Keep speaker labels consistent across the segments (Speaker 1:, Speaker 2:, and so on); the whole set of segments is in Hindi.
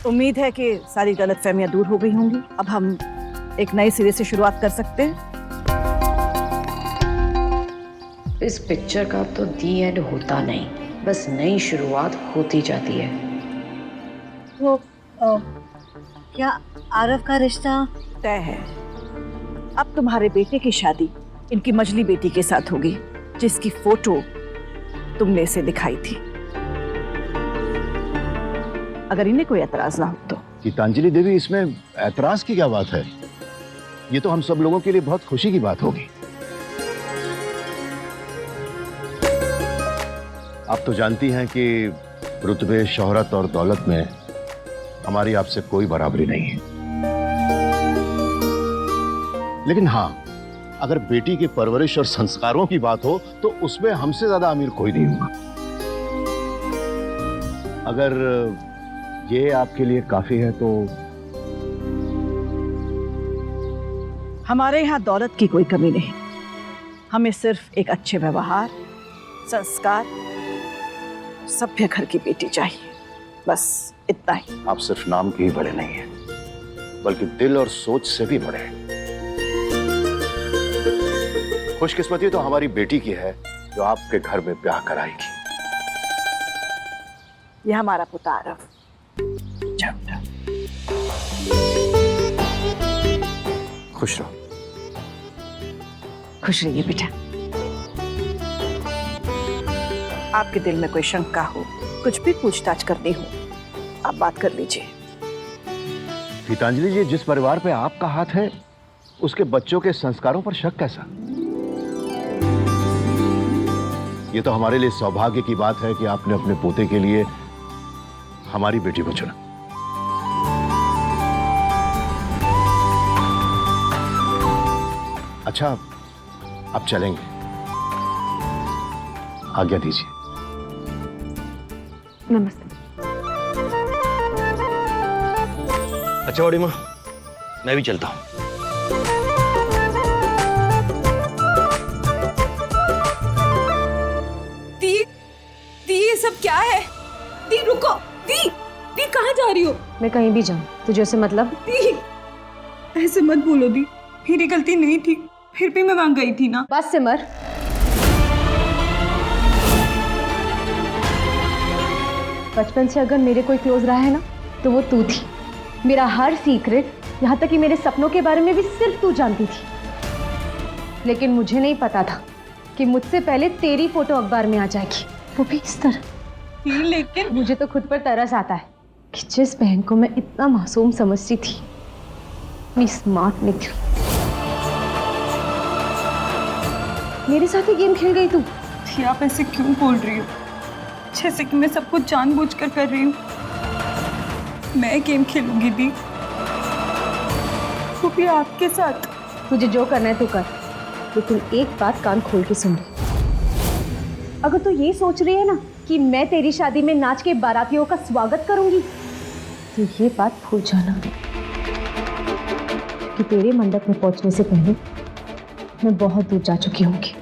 Speaker 1: उम्मीद है कि सारी गलतफहमियां दूर हो गई होंगी। अब हम एक नए सिरे से शुरुआत कर सकते हैं।
Speaker 2: इस पिक्चर का तो दी एंड होता नहीं, बस नई शुरुआत होती जाती है।
Speaker 3: वो क्या आरव का रिश्ता
Speaker 1: तय है। अब तुम्हारे बेटे की शादी इनकी मजली बेटी के साथ होगी, जिसकी फोटो तुमने इसे दिखाई थी। अगर इन्हें कोई एतराज ना हो तो।
Speaker 4: गीतांजलि देवी, इसमें एतराज की क्या बात है? ये तो हम सब लोगों के लिए बहुत खुशी की बात होगी। आप तो जानती हैं कि रुतबे, शोहरत और दौलत में हमारी आपसे कोई बराबरी नहीं है। लेकिन हाँ, अगर बेटी की परवरिश और संस्कारों की बात हो तो उसमें हमसे ज्यादा अमीर कोई नहीं होगा। अगर ये आपके लिए काफी है तो।
Speaker 1: हमारे यहाँ दौलत की कोई कमी नहीं, हमें सिर्फ एक अच्छे व्यवहार, संस्कार, सभ्य घर की बेटी चाहिए, बस इतना ही।
Speaker 4: आप सिर्फ नाम के ही बड़े नहीं हैं, बल्कि दिल और सोच से भी बड़े हैं। खुशकिस्मती तो हमारी बेटी की है जो आपके घर में ब्याह कराएगी।
Speaker 1: यह हमारा पुत्र आरव।
Speaker 4: खुश रहो।
Speaker 1: खुश रहिए बेटा। आपके दिल में कोई शंका हो, कुछ भी पूछताछ करनी हो, आप बात कर लीजिए।
Speaker 4: गीतांजलि जी, जिस परिवार पे आपका हाथ है उसके बच्चों के संस्कारों पर शक कैसा? ये तो हमारे लिए सौभाग्य की बात है कि आपने अपने पोते के लिए हमारी बेटी को चुना। अच्छा, अब चलेंगे, आज्ञा दीजिए।
Speaker 1: नमस्ते।
Speaker 5: अच्छा बड़ी माँ, मैं भी चलता हूँ।
Speaker 6: दी, दी ये सब क्या है? दी रुको, दी, दी कहाँ जा रही हो?
Speaker 3: मैं कहीं भी जाऊं, तुझे उससे मतलब?
Speaker 6: दी, ऐसे मत बोलो दी, मेरी गलती नहीं थी, फिर भी मैं वहां गई थी ना।
Speaker 3: बस सिमर, बचपन से अगर मेरे कोई क्लोज रहा है ना तो वो तू थी। मेरा हर सीक्रेट, यहाँ तक कि मेरे सपनों के बारे में भी सिर्फ तू जानती थी। लेकिन मुझे नहीं पता था कि मुझसे पहले तेरी फोटो अखबार में आ जाएगी, वो भी इस तरह।
Speaker 6: लेकिन
Speaker 3: मुझे तो खुद पर तरस आता है कि जिस बहन को मैं इतना मासूम समझती थी, इतनी स्मार्ट निकली। मेरे साथ ही गेम खेल गई तू।
Speaker 6: दी आप ऐसे क्यों बोल रही हो? जैसे कि मैं सब कुछ जानबूझकर कर रही हूँ। मैं गेम खेलूंगी दी, वो भी आपके साथ।
Speaker 3: तुझे जो करना है तू कर, लेकिन एक बात कान खोल के सुन ले। अगर तू ये सोच रही है ना कि मैं तेरी शादी में नाच के बारातियों का स्वागत करूंगी, तो ये बात भूल जाना कि तेरे मंडप में पहुंचने से पहले मैं बहुत दूर जा चुकी होंगी।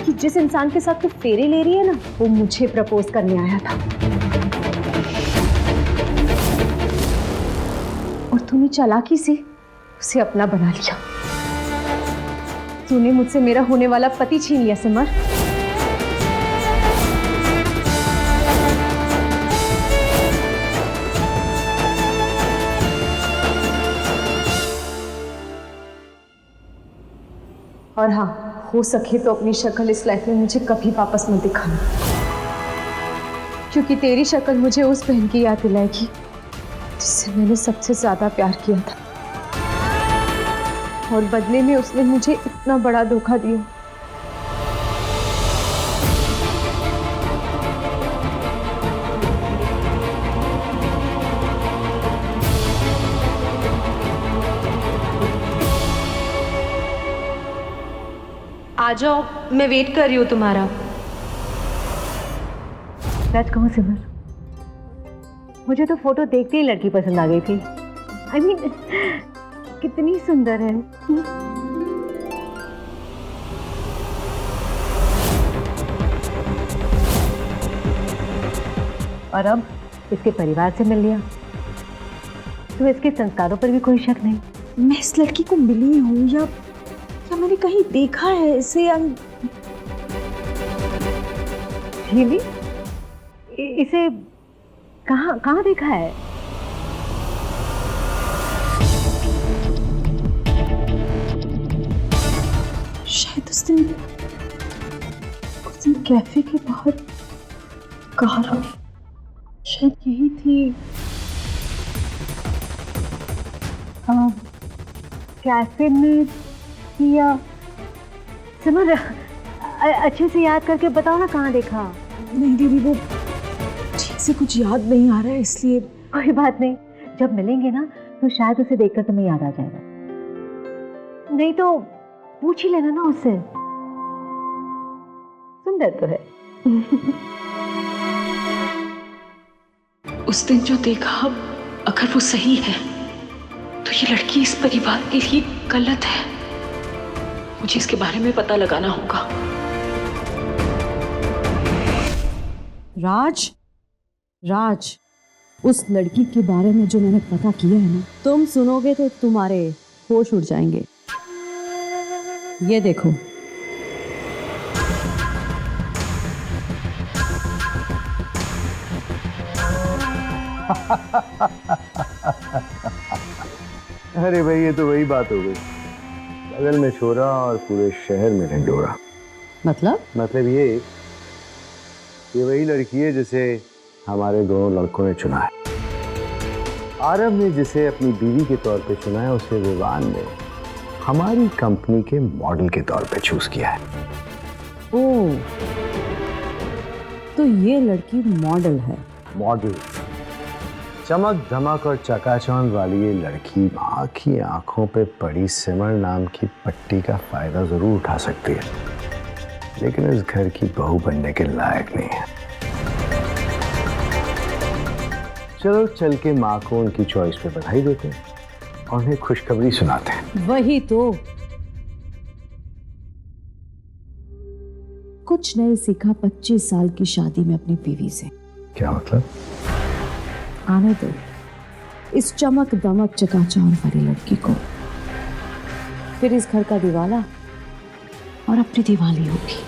Speaker 3: कि जिस इंसान के साथ तू फेरे ले रही है ना, वो मुझे प्रपोज करने आया था और तूने चालाकी से उसे अपना बना लिया। तूने मुझसे मेरा होने वाला पति छीन लिया सिमर। और हाँ, हो सके तो अपनी शक्ल इस लाइफ में मुझे कभी वापस मत दिखाना, क्योंकि तेरी शक्ल मुझे उस बहन की याद दिलाएगी जिससे मैंने सबसे ज्यादा प्यार किया था, और बदले में उसने मुझे इतना बड़ा धोखा दिया।
Speaker 7: आ जाओ, मैं वेट कर रही हूँ तुम्हारा।
Speaker 3: सच कहूं सिमर, मुझे तो फोटो देखते ही लड़की पसंद आ गई थी। I mean, कितनी सुंदर है। और अब इसके परिवार से मिल लिया तो इसके संस्कारों पर भी कोई शक नहीं।
Speaker 6: मैं इस लड़की को मिली हूँ या मैंने कहीं देखा है इसे या
Speaker 3: रियली? इसे कहाँ कहाँ देखा है?
Speaker 6: शायद उस दिन कैफे के बाहर कार शायद यही थी।
Speaker 3: कैफे में या सिमर अच्छे से याद करके बताओ ना कहाँ देखा।
Speaker 6: नहीं दीदी, वो ठीक से कुछ याद नहीं आ रहा है इसलिए।
Speaker 3: कोई बात नहीं, जब मिलेंगे ना तो शायद उसे देखकर तुम्हें याद आ जाएगा। नहीं तो पूछ ही लेना ना उससे, सुंदर तो है।
Speaker 2: उस दिन जो देखा, अगर वो सही है तो ये लड़की इस परिवार के लिए गलत है। मुझे इसके बारे में पता लगाना होगा।
Speaker 8: राज, राज, उस लड़की के बारे में जो मैंने पता किया है ना, तुम सुनोगे तो तुम्हारे होश उड़ जाएंगे। ये देखो,
Speaker 4: अरे भाई, ये तो वही बात हो गई, बगल में छोरा और पूरे शहर में ढिंढोरा। मतलब ये वही लड़की है जिसे हमारे दोनों लड़कों ने चुना है। आरव ने जिसे अपनी बीवी के तौर पे चुना है, उसे विवान ने हमारी कंपनी के मॉडल के तौर पे चूज किया है।
Speaker 8: ओह, तो ये लड़की मॉडल है।
Speaker 4: मॉडल, चमक धमक और चकाचौंध वाली ये लड़की माँ की आंखों पे पड़ी सिमर नाम की पट्टी का फायदा जरूर उठा सकती है, लेकिन इस घर की बहू बनने के लायक नहीं है। चलो चल के माँ को उनकी चॉइस पे बधाई देते हैं और उन्हें खुशखबरी सुनाते हैं।
Speaker 8: वही तो, कुछ नहीं सीखा 25 साल की शादी में अपनी बीवी से।
Speaker 4: क्या मतलब?
Speaker 8: आने दो इस चमक दमक चकाचौंध वाली लड़की को, फिर इस घर का दिवाला और अपनी दिवाली होगी।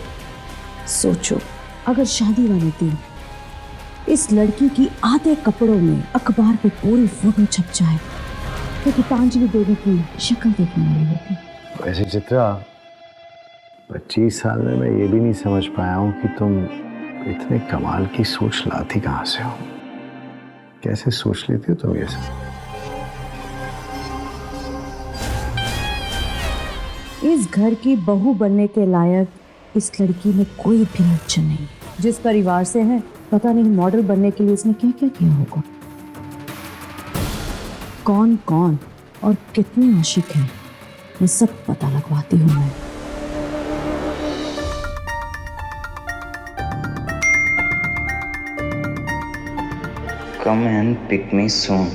Speaker 8: सोचो, अगर शादी वाले दिन इस लड़की की आधे कपड़ों में अखबार पे पूरी फोटो छप जाए तो गीतांजलि देवी की शक्ल देखने वाली होगी।
Speaker 4: वैसे चित्रा, 25 साल में मैं ये भी नहीं समझ पाया हूँ कि तुम इतने कमाल की सोच लाती कहाँ से हो। कैसे सोच लेती हो तुम ये सब?
Speaker 8: इस घर की बहू बनने के लायक इस लड़की में कोई भी लक्षण नहीं। जिस परिवार से है, पता नहीं मॉडल बनने के लिए इसने क्या क्या किया होगा। कौन कौन और कितने आशिक हैं, ये सब पता लगवाती हूँ मैं।
Speaker 9: Come and pick me soon.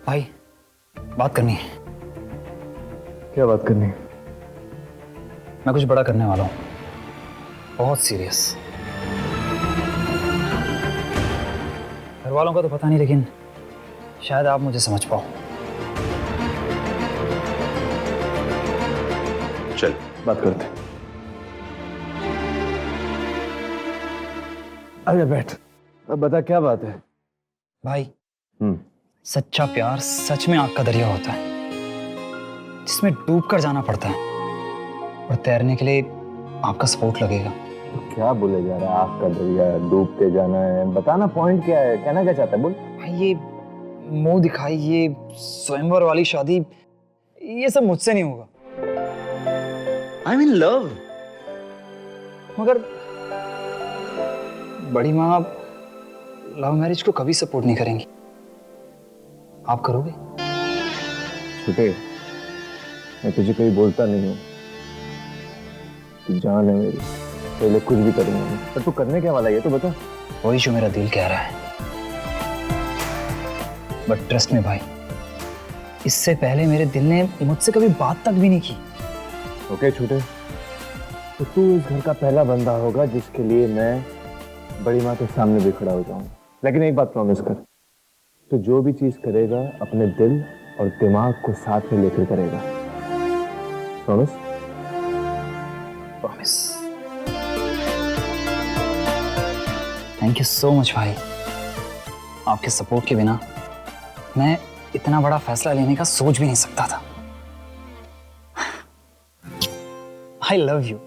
Speaker 5: भाई, बात करनी है।
Speaker 4: क्या बात करनी है?
Speaker 5: मैं कुछ बड़ा करने वाला हूँ, बहुत सीरियस। घर वालों का तो पता नहीं, लेकिन शायद आप मुझे समझ पाओ।
Speaker 4: चल बात करते हैं। अरे बैठ, अब बता क्या बात है।
Speaker 5: भाई, सच्चा प्यार सच में आग का दरिया होता है, जिसमें डूब कर जाना पड़ता है, और तैरने के लिए आपका सपोर्ट लगेगा।
Speaker 4: क्या बोले जा रहा है? आग का दरिया, डूब के जाना है? बताना पॉइंट क्या है, कहना क्या चाहता है, बोल।
Speaker 5: भाई, ये मुंह दिखाई, ये स्वयंवर वाली शादी, ये सब मुझसे नहीं होगा।
Speaker 9: I'm in love.
Speaker 5: मगर बड़ी माँ लव मैरिज को कभी सपोर्ट नहीं करेंगी। आप करोगे?
Speaker 4: छोटे, मैं तुझे कहीं बोलता नहीं हूँ, तू जान है मेरी। तेरे लिए कुछ भी करूंगा मैं। पर तू करने क्या वाला है ये तो बता।
Speaker 5: वही जो मेरा दिल कह रहा है। बट ट्रस्ट में भाई, इससे पहले मेरे दिल ने मुझसे कभी बात तक भी नहीं की।
Speaker 4: ओके छोटे, तो तू इस घर का पहला बंदा होगा जिसके लिए मैं बड़ी माँ के सामने भी खड़ा हो जाऊंगा। लेकिन एक बात प्रॉमिस कर, तो जो भी चीज करेगा अपने दिल और दिमाग को साथ में लेकर करेगा। Promise?
Speaker 5: Promise. Thank you so much भाई। आपके सपोर्ट के बिना मैं इतना बड़ा फैसला लेने का सोच भी नहीं सकता था। I love you.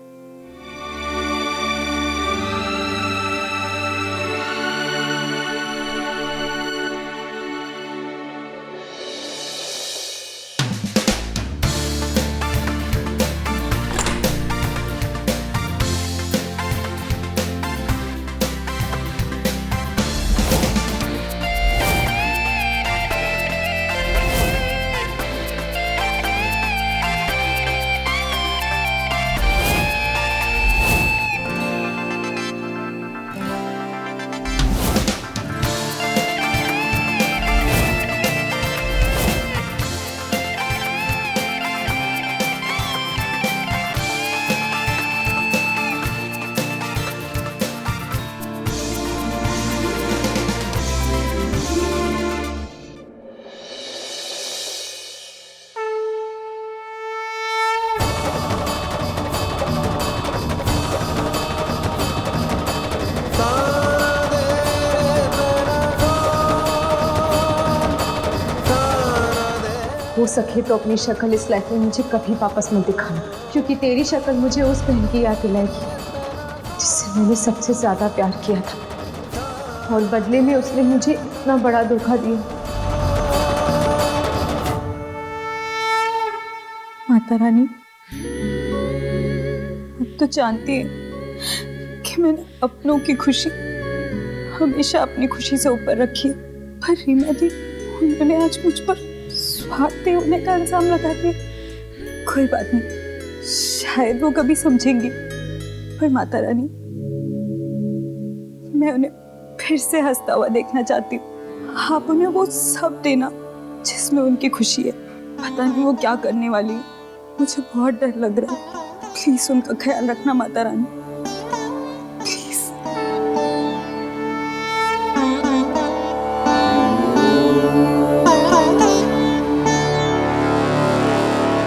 Speaker 3: हो सके तो अपनी शक्ल इस लाइफ में मुझे कभी वापस मत दिखाना, क्योंकि तेरी शक्ल मुझे उस बहन की याद दिलाएगी जिससे मैंने सबसे ज्यादा प्यार किया था और बदले में उसने मुझे इतना बड़ा धोखा दिया।
Speaker 6: माता रानी, अब तो जानती है कि मैंने अपनों की खुशी हमेशा अपनी खुशी से ऊपर रखी है, पर रीमा दी उन्होंने आज मुझ पर स्वार्थी होने का इल्जाम लगा दिया। कोई बात नहीं, शायद वो कभी समझेंगी। पर माता रानी, मैं उन्हें फिर से हंसता हुआ देखना चाहती हूँ। आप उन्हें वो सब देना जिसमें उनकी खुशी है। पता नहीं वो क्या करने वाली है, मुझे बहुत डर लग रहा है। प्लीज उनका ख्याल रखना माता रानी।